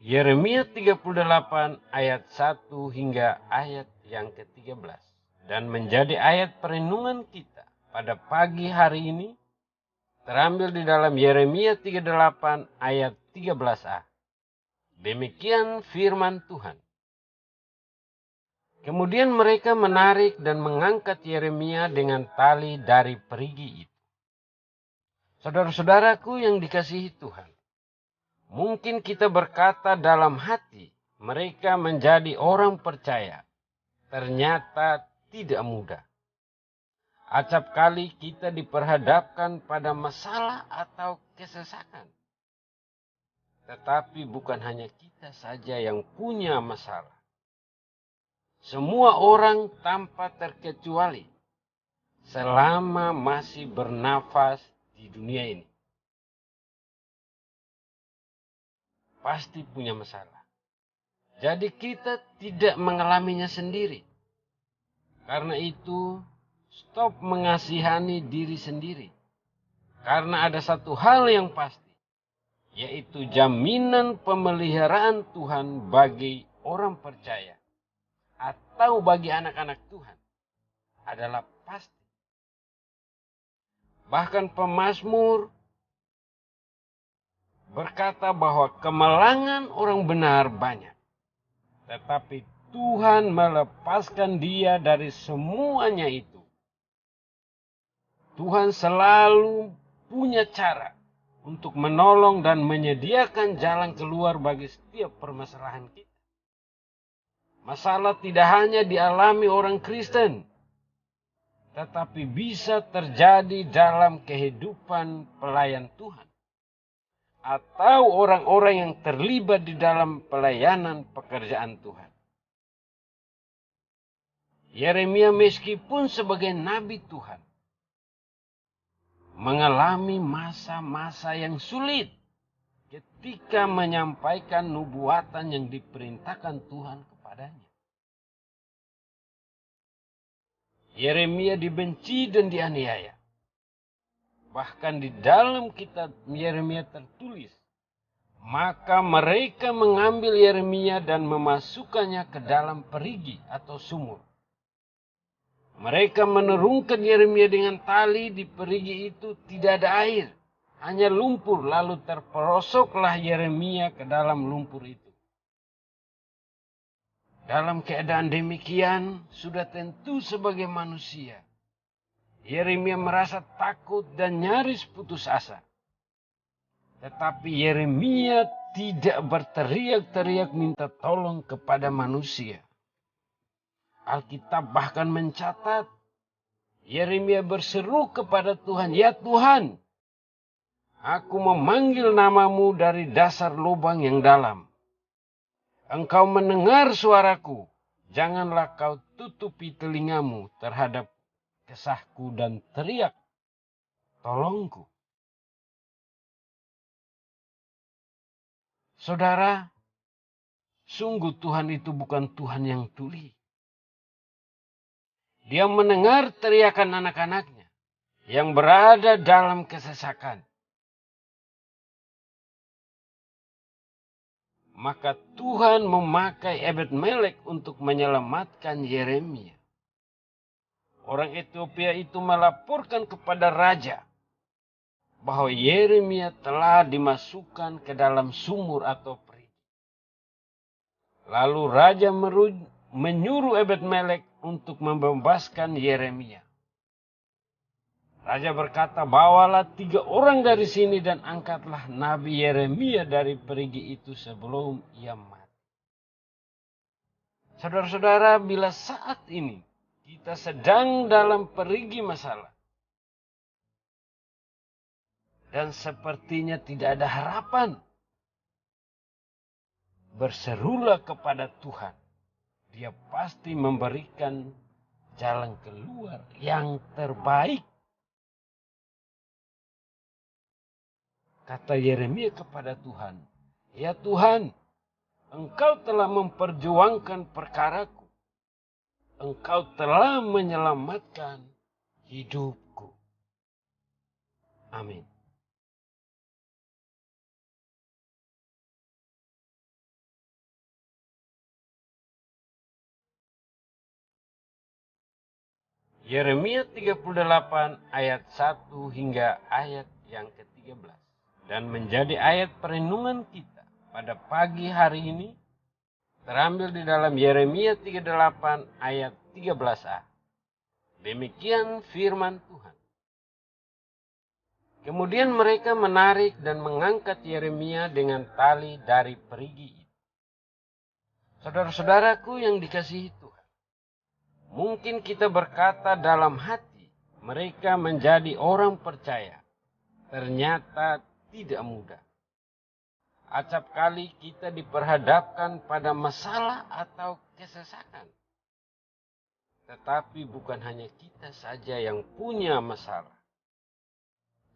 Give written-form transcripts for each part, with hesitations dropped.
Yeremia 38 ayat 1 hingga ayat yang ke-13. Dan menjadi ayat perenungan kita pada pagi hari ini terambil di dalam Yeremia 38 ayat 13a. Demikian firman Tuhan. Kemudian mereka menarik dan mengangkat Yeremia dengan tali dari perigi itu. Saudara-saudaraku yang dikasihi Tuhan, mungkin kita berkata dalam hati, mereka menjadi orang percaya. Ternyata tidak mudah. Acap kali kita diperhadapkan pada masalah atau kesesakan. Tetapi bukan hanya kita saja yang punya masalah. Semua orang tanpa terkecuali selama masih bernafas di dunia ini pasti punya masalah. Jadi kita tidak mengalaminya sendiri. Karena itu stop mengasihani diri sendiri. Karena ada satu hal yang pasti, yaitu jaminan pemeliharaan Tuhan bagi orang percaya atau bagi anak-anak Tuhan adalah pasti. Bahkan pemazmur berkata bahwa kemalangan orang benar banyak, tetapi Tuhan melepaskan dia dari semuanya itu. Tuhan selalu punya cara untuk menolong dan menyediakan jalan keluar bagi setiap permasalahan kita. Masalah tidak hanya dialami orang Kristen, tetapi bisa terjadi dalam kehidupan pelayan Tuhan atau orang-orang yang terlibat di dalam pelayanan pekerjaan Tuhan. Yeremia meskipun sebagai nabi Tuhan mengalami masa-masa yang sulit ketika menyampaikan nubuatan yang diperintahkan Tuhan kepadanya. Yeremia dibenci dan dianiaya. Bahkan di dalam kitab Yeremia tertulis, maka mereka mengambil Yeremia dan memasukkannya ke dalam perigi atau sumur. Mereka menurunkan Yeremia dengan tali di perigi itu, tidak ada air, hanya lumpur, lalu terperosoklah Yeremia ke dalam lumpur itu. Dalam keadaan demikian, sudah tentu sebagai manusia, Yeremia merasa takut dan nyaris putus asa. Tetapi Yeremia tidak berteriak-teriak minta tolong kepada manusia. Alkitab bahkan mencatat, Yeremia berseru kepada Tuhan, "Ya Tuhan, aku memanggil namamu dari dasar lubang yang dalam. Engkau mendengar suaraku, janganlah kau tutupi telingamu terhadap kesahku dan teriak, tolongku." Saudara, sungguh Tuhan itu bukan Tuhan yang tuli. Dia mendengar teriakan anak-anaknya yang berada dalam kesesakan. Maka Tuhan memakai Ebed-Melek untuk menyelamatkan Yeremia. Orang Ethiopia itu melaporkan kepada raja bahwa Yeremia telah dimasukkan ke dalam sumur atau perigi. Lalu raja menyuruh Ebed-Melek untuk membebaskan Yeremia. Raja berkata, "Bawalah 3 orang dari sini dan angkatlah Nabi Yeremia dari perigi itu sebelum ia mati." Saudara-saudara, bila saat ini kita sedang dalam perigi masalah dan sepertinya tidak ada harapan, berserulah kepada Tuhan. Dia pasti memberikan jalan keluar yang terbaik. Kata Yeremia kepada Tuhan, "Ya Tuhan, Engkau telah memperjuangkan perkaraku. Engkau telah menyelamatkan hidupku." Amin. Yeremia 38 ayat 1 hingga ayat yang ke-13. Dan menjadi ayat perenungan kita pada pagi hari ini terambil di dalam Yeremia 38 ayat 13a. Demikian firman Tuhan. Kemudian mereka menarik dan mengangkat Yeremia dengan tali dari perigi itu. Saudara-saudaraku yang dikasihi Tuhan, mungkin kita berkata dalam hati, mereka menjadi orang percaya. Ternyata tidak mudah. Acap kali kita diperhadapkan pada masalah atau kesesakan. Tetapi bukan hanya kita saja yang punya masalah.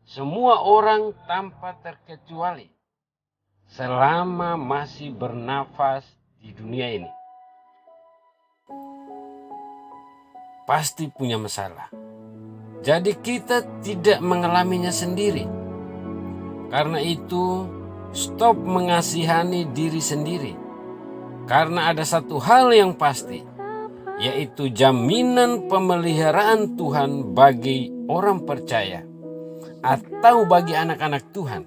Semua orang tanpa terkecuali selama masih bernafas di dunia ini pasti punya masalah. Jadi kita tidak mengalaminya sendiri. Karena itu stop mengasihani diri sendiri. Karena ada satu hal yang pasti, yaitu jaminan pemeliharaan Tuhan bagi orang percaya atau bagi anak-anak Tuhan